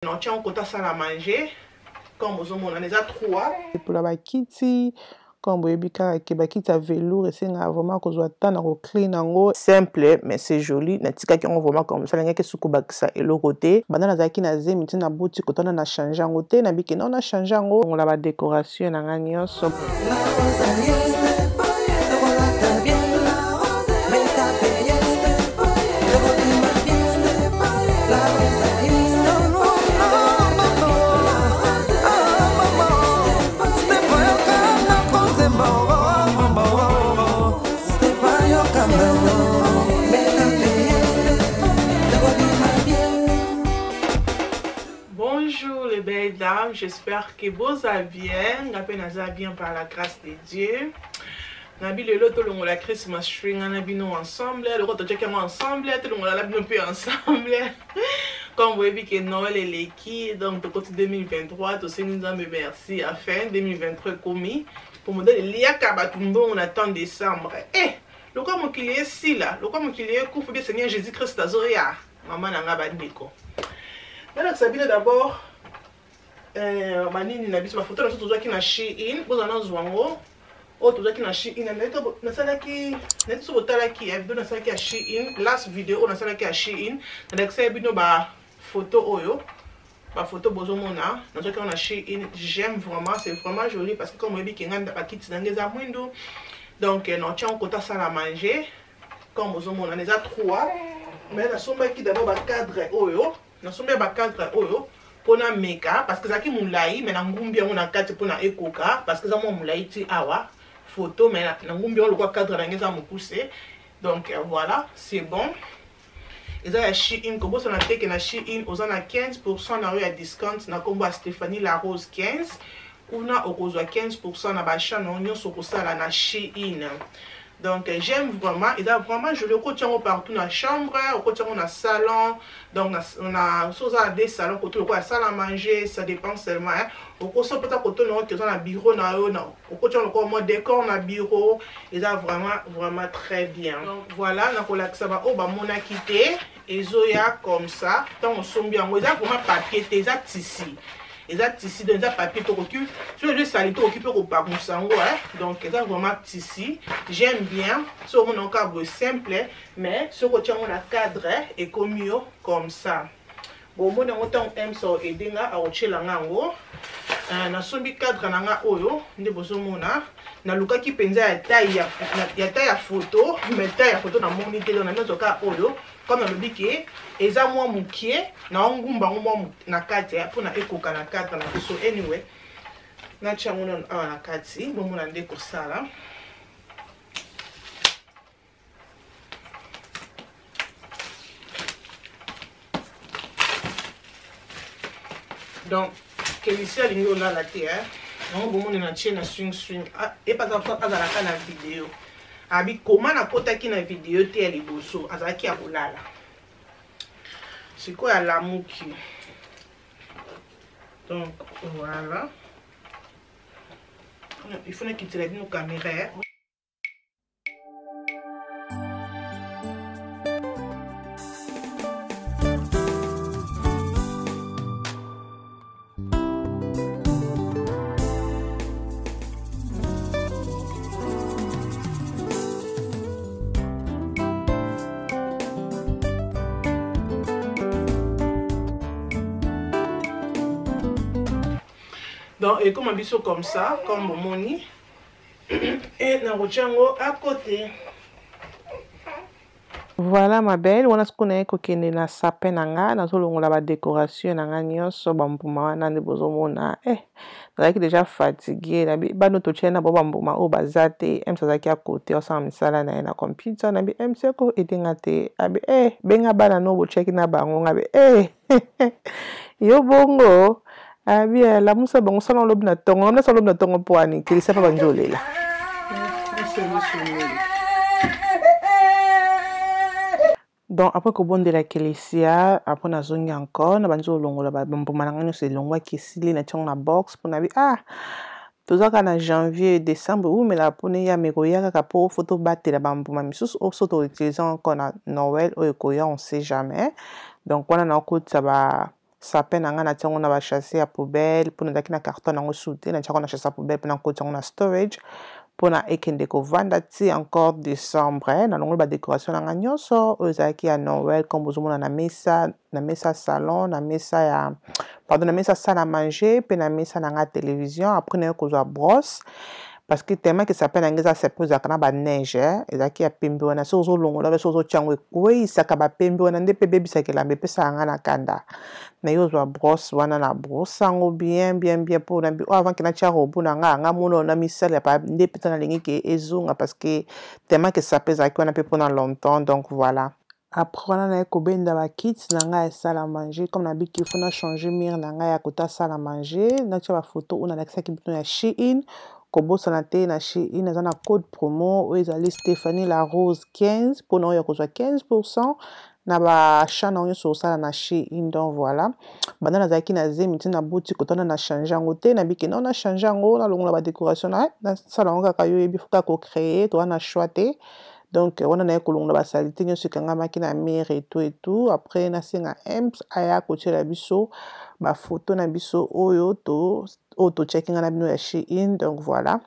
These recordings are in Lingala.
Non, tiens, on compte ça à manger. Comme vous on a déjà 3. Pour la bakiti, comme vous voyez, que bakiti à velours et c'est vraiment qu'on soit tant en clean en simple, mais c'est joli. Natika qui on vraiment comme ça, l'ingé que soukou bakisa et le côté. Bandana zaki na zé, miti na bouti quand on a changé en côté, na biki non a changé en haut. On la décoration na gagnon so. Bonjour les belles dames, j'espère que vous allez bien. Bien par la grâce de Dieu. Nabi le lot tout la Christmas string nabi nous ensemble, le retour check ensemble, tout le monde la bien peu ensemble. Comme vous voyez que Noël est l'équipe, donc de côté 2023, tout ça nous a merci à fin 2023 commis pour me donner l'ia kabatumbo on attend décembre. Eh, le quoi mon qu'il est ici là, le quoi mon qu'il est coup bien Seigneur Jésus-Christ azoya. Maman n'a pas biko. Alors ça vient d'abord manini na biso ba photo na soto qui na Shein, vous en avez oh tout ça qui na Shein na sala ki na tiso botala ki video na sala ki Shein last video na sala ki Shein na ça bino ba photo oyo ba photo bozo mona na soki na Shein j'aime vraiment, c'est vraiment joli parce que comme on dit que nganda ba kit na ngeza mwindu donc non tiens on compte ça à manger comme bozo mona déjà 3 mais na somba qui d'abord ba cadre oyo na somba ba cadre oyo pona meka parce que ça qui moulai mais na ngumbi on a kati pona ekoka parce que ça mo moulai ti awa photo mais na ngumbi on le quoi cadre na ngeza mo pousser donc voilà c'est bon. Et ça, Shein, comme vous savez que na Shein, on a 15% na à discount na combo à Stéphanie La Rose 15. On a au 15% na bachat na on sur ça là na Shein. Donc j'aime vraiment, et là vraiment je le côté partout dans la chambre, au côté on a salon, donc on a des salons côté le quoi salle à manger, ça dépend seulement hein. Au côté peut-être côté on a un bureau na au côté on a comme décor na bureau, et là vraiment très bien. Donc voilà, na kola ça va oh ba mon a quitté et zoya comme ça, tant on sombe bien, on a vraiment papier, déjà tissu. Et ça tissu dans un papier to recul sur le sali to occuper au pas sango hein donc ça vraiment tissu j'aime bien sur mon cadre simple mais ce côté on a cadre et comme ça bon moi on temps aime ça aider nga a ochela ngango na sombi cadre na nga oyo nde bozo mona na luka ki penza ya taille ya photo mais taille ya photo na moni tele na notre cas oyo comme le biquet et ça moi mukie na ngumba moi na kati pour na ekoka na kati na so anyway na chamona na kati bon mona ndeko sala donc que ici lingo na la terre non bon mona na chena swing et pas ça à la vidéo abi comment na kota ki na vidéo te ya liboso azaki ya kolala c'est quoi à la mouki donc voilà il faut que tu aies nos caméras. Donc, et comme un bisou comme ça, comme mon moni, et na rochango à côté. Voilà ma belle, on a ce qu'on a kokende na sapin nanga, na solo on la décoration nanga nyonso bambuma wana ne bozo mona qui déjà fatigué na bi ba noto chena bo bambuma o bazate em sazaki à côté o sa misala na computer na bi em seko etingate abi benga bana no bo check na bango ngabe yo bongo abi la musa bango salon lob na tongo po ani kilisa pa banjolela. Donc après que bon de la Kélésia, après na zone encore, na banjo longo la bambuma nanga c'est longwa qui sili na chong na box pour na bi tout ça quand en janvier décembre ou mais la pour ya mekoya kaka pour photo battre la bambuma misus au soto utilisant encore na Noël ou ekoya on sait jamais. Donc on a encore ça va sapin na nga na tiango na ba chasser à poubelle pour na na carton nango souté na tiango na chasser à poubelle pour na kotiango na storage pour na ekende ko vanda ti encore décembre na longo ba décoration na nga nyonso ozaki ya Noël comme bozomona na mesa salon na mesa ya pardon na mesa salle à manger pe na mesa na nga télévision après na ko zo brosse parce que tellement que ça peine angeza se pose kana ba neige ezaki ya pembe wana so zo longo la so zo tiango we isaka ba pembe wana nde pe bebisa ke la mbe pesa nga na kanda na yo zo brosse wana na brosse sango bien pour na avant que na tia robo na nga mono na misala pa nde peta na lingi ke ezunga parce que tellement que ça pèse aki wana pe pendant longtemps donc voilà. Après on a kobenda ba kits na nga ya salle à manger comme na biki faut na changer mire na nga ya kota salle à manger na tia ba photo on a l'accès ki bito ya Shein kobosana te na Shein eza na code promo oyo ezali Stéphanie la Rose 15 pour na oyo kozwa 15% na ba achat na nyonso osala na Shein donc voilà banda nazalaki na zemi ti na boutique kotana na changer yango te na biki na changer yango na longola ba décoration na sala yango kaka yo yebi fuka ko créer to na choix te donc on a kolongola ba salite nyonso ekangamaki na mire et tout après na singa emps aya kotiela biso ba photo na biso oyo to checking na bino ya Shein donc voilà.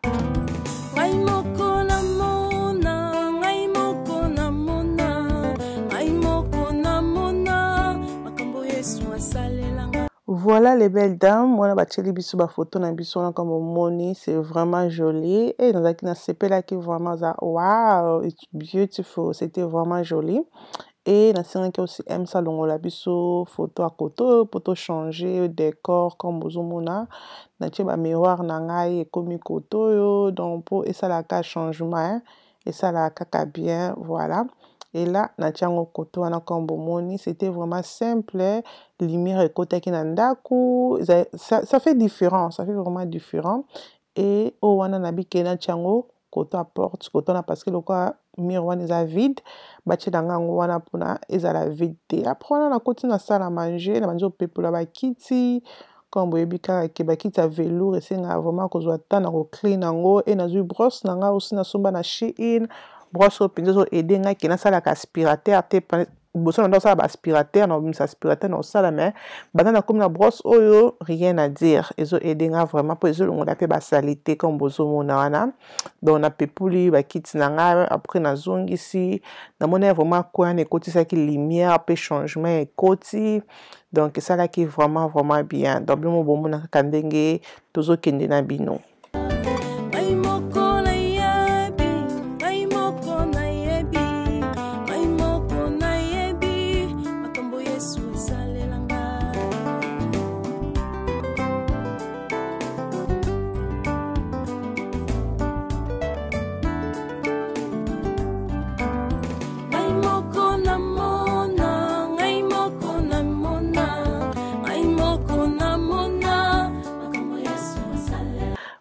Voilà les belles dames, moi ba tcheli biso ba photo na biso na comme moni, c'est vraiment joli et dans la CP là qui vraiment ça wow, it's beautiful, c'était vraiment joli. Et na singa qui aussi aime ça longo la biso photo à côté poto changer décor comme bozomona na tie ba miroir na ngai et comme koto yo donc pour et ça la ka changement et ça la kaka bien voilà. Et là na tiango koto wana comme bomoni c'était vraiment simple lumière et côté qui nandaku ça fait différent, ça fait vraiment différent et o wana na bikena tiango koto à porte koto na parce que le quoi miroir est vide bache danga wana puna ezala vide après on a côté na salle à manger na banjo pepola ba kiti comme boyebi kaka ke ba kiti ya velours esenga vraiment kozwa temps na ko clean nango et na zui brosse nanga aussi na somba na Shein brosse au pinzo zo aider nga ki na sala ka aspirateur te boso na sala ba aspirateur na bimisa aspirateur na sala mais banana comme na brosse oyo rien à dire ezo aider nga vraiment pour ezo longo la pe ba salité comme bozo mona wana donc na pepuli ba kiti nanga après na zongi si na mona vraiment quoi ne koti ça qui lumière pe changement et koti donc ça là qui est vraiment bien donc bon bon na kandenge tozo kende na bino.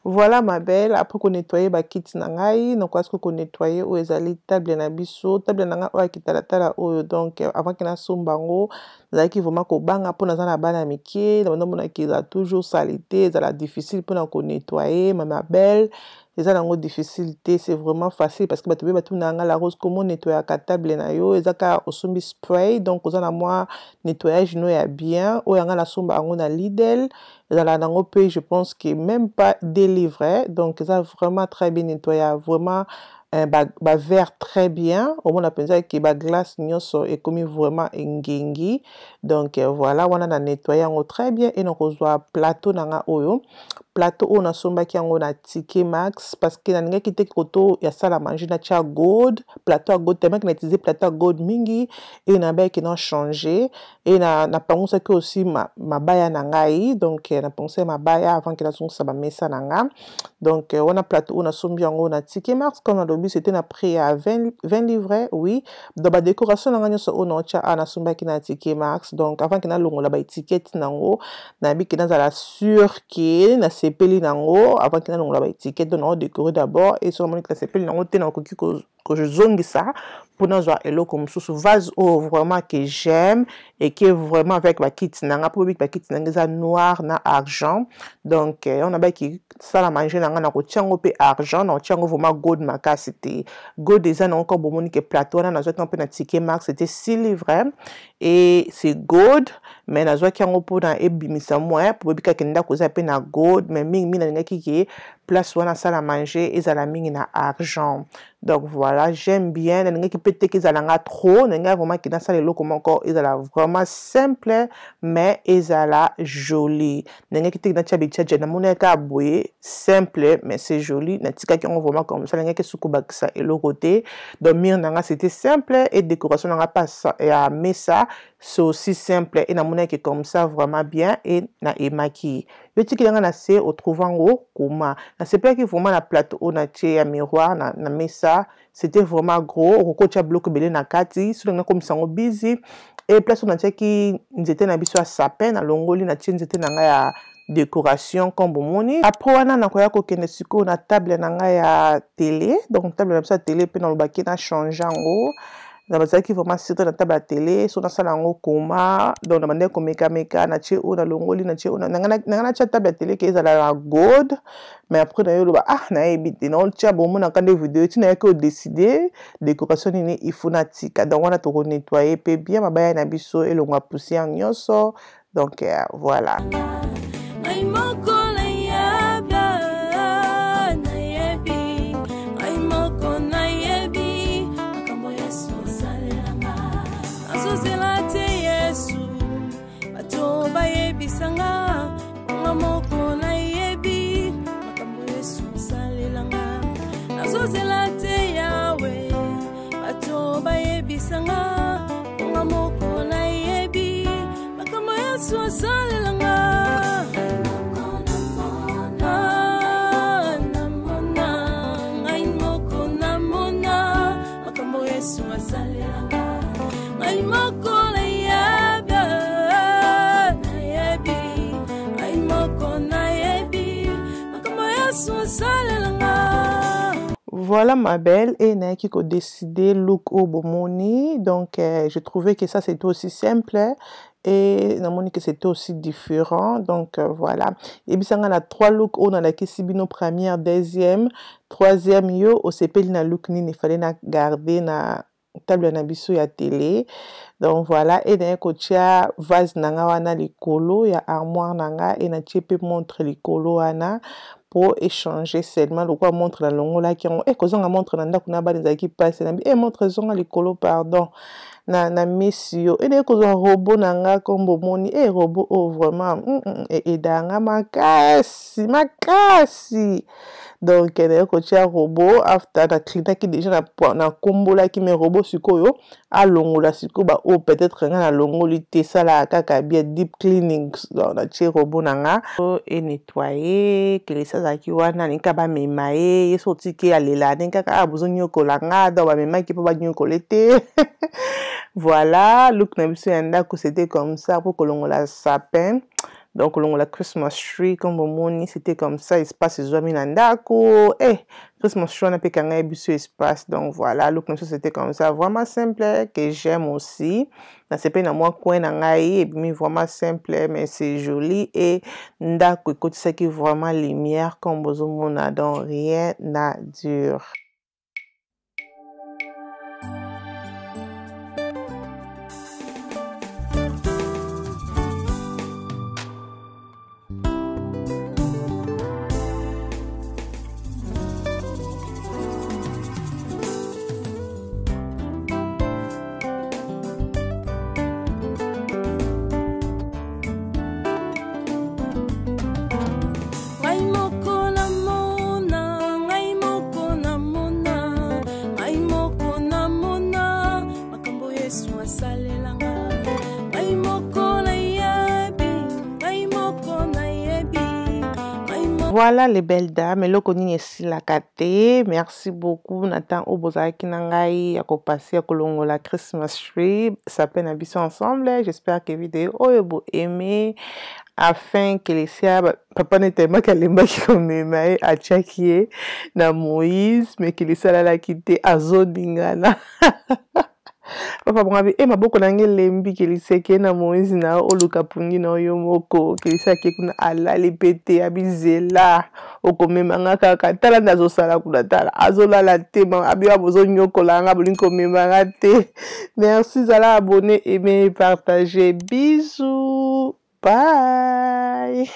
Voilà ma belle, après qu'on nettoyer ba kit na ngai, donc est-ce qu'on nettoyer ou ezali table na biso, table na nga oya kitala oyo donc avant que na sombango, ezali ki vraiment ko banga pour na za na bana mikie, na mona ki za toujours salité, ezala difficile pour na ko nettoyer ma belle. Les gens difficulté c'est vraiment facile parce que batu na nga la rose comment nettoyer ka table na yo ezaka osombi spray donc oza na moi nettoyage no ya bien o yanga la somba ngo na Lidl ezala nango pe je pense que même pas délivré donc ça vraiment très bien nettoyé vraiment ba verre très bien au moins pensa que ba glace nyonso et comme vraiment ngengi donc voilà on a nettoyé ngo très bien et donc ozwa plateau nanga oyo plateau on a somba ki yango na ticket max parce que na ninga kite koto ya sala manger na tia gold plateau à gold tellement que na utiliser plateau à gold mingi et na ba qui na changer et na pensa que aussi ma baya na ngai donc na penser ma baya avant que na songa ba mesa nanga donc on a plateau on a sombi yango na ticket max comme na lobi c'était na prix à 20 livres oui dans ba décoration nanga nyoso on a tia na somba ki na ticket max donc avant que na longola ba étiquette nango na bi ki na za sûr que na sepeli nango avant que na longola ba étiquette donc on décorer d'abord et sur mon que sepeli nango te na koki ko que je zongi ça pour nous avoir elo comme sous vase au vraiment que j'aime et qui est vraiment avec ma kit nanga pour avec ma kit nanga noir na argent donc on a ba qui ça la manger nanga na ko tiango pe argent na tiango vraiment gold maka c'était gold déjà na encore bon que plateau na zo peu na ticket marque c'était 6 livres et c'est gold mais na zo qui ngo pour na ebimisa moi pour bika kenda ko za pe na gold mais mingi na nga ki place wana salle à manger et la mingi na argent donc voilà j'aime bien na qui peut-être qu'ils allanga trop na vraiment qui dans ça les comme encore ils alla vraiment simple mais ils alla joli na qui te na tia bitia na moneka boye simple mais c'est joli na tika qui on vraiment comme ça na qui sukuba ça et le côté donc mir na c'était simple et décoration na pas ça et à mais ça c'est aussi simple et na moneka comme ça vraiment bien et na émaquillé le tiki na c'est au trouvant au kuma na c'est pas que vraiment la plateau na tia miroir na mais ça c'était vraiment gros au tia bloc belé na kati sur nga comme ça on busy et place on a tia qui nzete na biso sapin na longoli na tia nzete na nga ya décoration comme moni après wana na koya ko kende siko na table na nga ya télé donc table na sa télé pe na lobaki na changer ngo na bazaki vraiment surtout na table à télé so na sala ngo koma donc na bande ko meka na tie o na longoli na tie o na na tia table à télé ke ezala la gold mais après na yo loba na ebite na tia bon na kande vidéo ti na ko décider décoration ni il faut na tika donc wana to ko nettoyer pe bien mabaya na biso et longwa poussière nyoso donc voilà. Voilà ma belle et n'a qui a décidé look au bomoni donc je trouvais que ça c'était aussi simple et n'a que c'était aussi différent donc voilà et puis ça on a 3 looks on a la kisibino première deuxième troisième yo au CP na look ni il fallait na garder na table na biso ya télé donc voilà et d'un côté vase nanga wana likolo ya armoire nanga et na tiepe montre likolo wana pour échanger seulement le quoi montre la longo là qui ont kozonga montre na ndako na ba les qui passe na montre zonga likolo pardon na messio et de kozonga robot nanga comme moni robot vraiment et danga makasi donc d'ailleurs côté robot after la clinique qui déjà na combo là qui met robot sikoyo a longo la siko ba peut-être nga na longo li ça la kaka bien deep cleaning dans la chez robot nanga et nettoyer que les ça qui wana ni ka ba memaye yeso tiki alela ni kaka abuzonyo kolanga do ba memaye ki pa ba nyo kolete voilà look na biso yanda ko c'était comme ça pour kolongo la sapin. Donc, la Christmas tree, comme on c'était comme ça, espace, ils ont mis n'andako. Christmas tree, on a pu gagner du espace. Donc, voilà, look, c'était comme ça. Vraiment simple, que j'aime aussi. C'est pas une moi coin et puis vraiment simple, mais c'est joli. Et n'andako, écoute, c'est qui vraiment lumière, comme on a donc rien à dire. Voilà les belles dames, le koni esi la kate. Merci beaucoup Nathan Oboza Kinangai à passer à Kolongo la Christmas tree. Ça peine à bisous ensemble. J'espère que vidéo vous aimé. afin que les papa n'était pas kalemba qui komema atiaki na Moïse mais que les la quitté azodingana papa bongabi maboko nange lembi que liseke na Moïse na oluka pungi na yo moko que lisake kuna alali pete abizela okomema nga kaka tala ndazo sala kuna tala azolala te abiwa bozo nyokola nga bolinko mema te. Merci zala abonné aimer partager bisous bye.